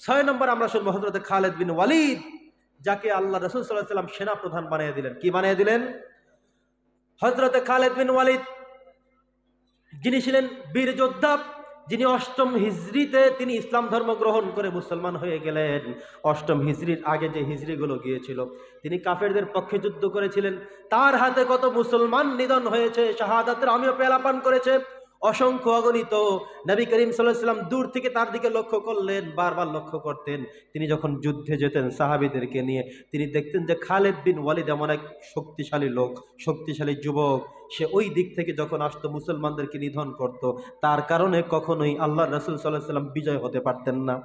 6 নম্বর আমরা শুনবো হযরত খালিদ বিন ওয়ালিদ, যাকে আল্লাহ রাসূল সাল্লাল্লাহু আলাইহি ওয়াসাল্লাম সেনা প্রধান বানিয়ে দিলেন। কি বানিয়ে দিলেন? হযরত খালিদ বিন ওয়ালিদ, যিনি ছিলেন বীর যোদ্ধা, যিনি অষ্টম হিজরিতে তিনি ইসলাম ধর্ম গ্রহণ করে মুসলমান হয়ে গেলেন। অষ্টম হিজরির আগে যে হিজরিগুলো গিয়েছিল, তিনি কাফেরদের পক্ষে যুদ্ধ করেছিলেন। তার হাতে কত মুসলমান নিধন হয়েছে, শাহাদাতের আমিও পেলা পান করেছে, অসংখ্য অগণিত। নবী করিম সাল্লাল্লাহু আলাইহি ওয়াসাল্লাম দূর থেকে তার দিকে লক্ষ্য করলেন, বারবার লক্ষ্য করতেন। তিনি যখন যুদ্ধে যেতেন সাহাবীদেরকে নিয়ে, তিনি দেখতেন যে খালিদ বিন ওয়ালিদ এমন এক শক্তিশালী লোক, শক্তিশালী যুবক, সে ওই দিক থেকে যখন আসতো মুসলমানদেরকে নিধন করত। তার কারণে কখনোই আল্লাহ রাসূল সাল্লাল্লাহু আলাইহি ওয়াসাল্লাম বিজয় হতে পারতেন না।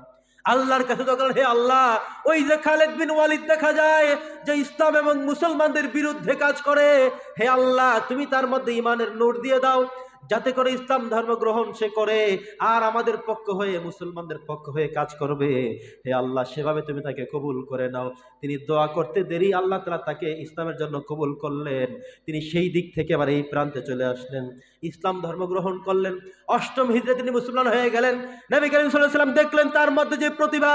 আল্লাহর কাছে যখন, হে আল্লাহ, ওই যে খালিদ বিন ওয়ালিদ দেখা যায় যে ইসলাম এবং মুসলমানদের বিরুদ্ধে কাজ করে, হে আল্লাহ তুমি তার মধ্যে ঈমানের নূর দিয়ে দাও, যাতে করে ইসলাম ধর্ম গ্রহণ সে করে আর আমাদের পক্ষ হয়ে, মুসলমানদের পক্ষ হয়ে কাজ করবে। হে আল্লাহ, সেভাবে তুমি তাকে কবুল করে নাও। তিনি দোয়া করতে দেরি আল্লাহ তাআলা তাকে ইসলামের জন্য কবুল করলেন। তিনি সেই দিক থেকে আবার এই প্রান্তে চলে আসলেন, ইসলাম ধর্ম গ্রহণ করলেন। অষ্টম হিজরিতে তিনি মুসলমান হয়ে গেলেন। নবী করিম সাল্লাল্লাহু আলাইহি ওয়াসাল্লাম দেখলেন তার মধ্যে যে প্রতিভা,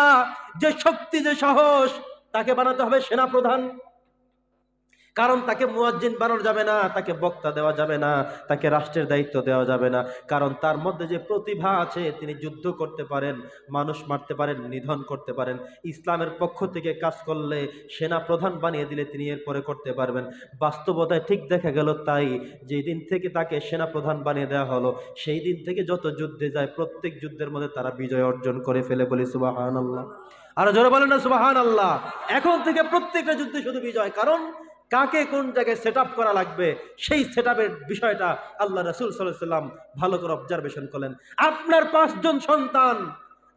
যে শক্তি, যে সাহস, তাকে বানাতে হবে সেনা প্রধান। কারণ তাকে মুয়াজ্জিন বানানো যাবে না, তাকে বক্তা দেওয়া যাবে না, তাকে রাষ্ট্রের দায়িত্ব দেওয়া যাবে না। কারণ তার মধ্যে যে প্রতিভা আছে, তিনি যুদ্ধ করতে পারেন, মানুষ মারতে পারেন, নিধন করতে পারেন। ইসলামের পক্ষ থেকে কাজ করলে, সেনা প্রধান বানিয়ে দিলে তিনি এরপরে করতে পারবেন। বাস্তবতায় ঠিক দেখা গেল তাই। যেই দিন থেকে তাকে সেনা প্রধান বানিয়ে দেওয়া হলো, সেই দিন থেকে যত যুদ্ধে যায়, প্রত্যেক যুদ্ধের মধ্যে তারা বিজয় অর্জন করে ফেলে। বলি সুবহানাল্লাহ। আর জোরে বলেন না সুবহানাল্লাহ। এখন থেকে প্রত্যেকটা যুদ্ধে শুধু বিজয়। কারণ কাকে কোন জায়গায় সেট আপ করা লাগবে, সেই সেট আপের বিষয়টা আল্লাহ রাসূল সাল্লাল্লাহু আলাইহি ওয়াসাল্লাম ভালো করে অবজারভেশন করলেন। আপনার 5 জন সন্তান,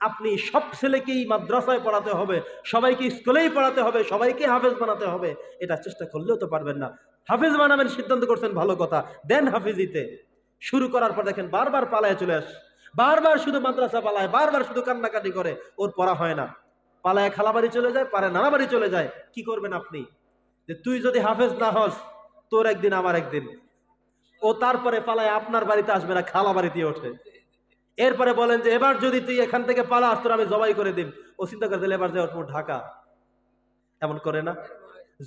আপনি সব ছেলেকেই মাদ্রাসায় পড়াতে হবে, সবাইকে স্কুলেই পড়াতে হবে, সবাইকে হাফেজ বানাতে হবে, এটা চেষ্টা করলেও তো পারবেন না। হাফেজ বানাবেন সিদ্ধান্ত করছেন, ভালো কথা, দেন হাফেজিতে। শুরু করার পর দেখেন বারবার পালায় চলে আসে, বারবার শুধু মাদ্রাসা পালায়, বারবার শুধু কান্নাকাটি করে, ওর পড়া হয় না। পালায় খালাবাড়ি চলে যায়, পারে নানা বাড়ি চলে যায়। কি করবেন আপনি? যে তুই যদি হাফেজ না হস, তোর একদিন আমার একদিন। ও তারপরে পালায় আপনার বাড়িতে আসবে না, খালা বাড়িতে ওঠে। এরপরে বলেন যে এবার যদি তুই এখান থেকে পালাস, তোর আমি জবাই করে দিন। ও চিন্তা করে দিলে এবার যে ওঠবো ঢাকা। এমন করে না?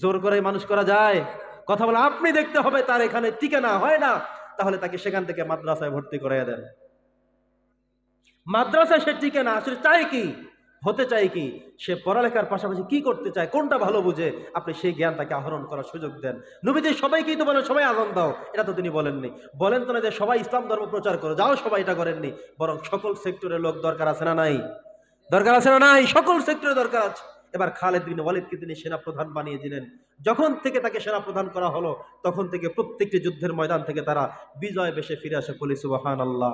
জোর করে মানুষ করা যায়? কথা বলে আপনি দেখতে হবে তার এখানে টিকে না, হয় না, তাহলে তাকে সেখান থেকে মাদ্রাসায় ভর্তি করাইয়া দেন। মাদ্রাসায় সে টিকে না, আসলে চায় কি, হতে চায় কি, সে পড়ালেখার পাশাপাশি কি করতে চায়, কোনটা ভালো বুঝে, আপনি সেই জ্ঞান তাকে আহরণ করার সুযোগ দেন। নবীজি সবাইকেই তো বলেন সবাই আজান দাও, এটা তো তিনি বলেননি। বলেন তো না যে সবাই ইসলাম ধর্ম প্রচার করো, যাও, সবাই এটা করেননি। বরং সকল সেক্টরের লোক দরকার আছে না নাই? দরকার আছে না নাই? সকল সেক্টরে দরকার আছে। এবার খালিদ বিন ওয়ালিদকে তিনি সেনা প্রধান বানিয়ে দিলেন। যখন থেকে তাকে সেনা প্রধান করা হলো, তখন থেকে প্রত্যেকটি যুদ্ধের ময়দান থেকে তারা বিজয় বেশে ফিরে আসে। বলি সুবহানাল্লাহ।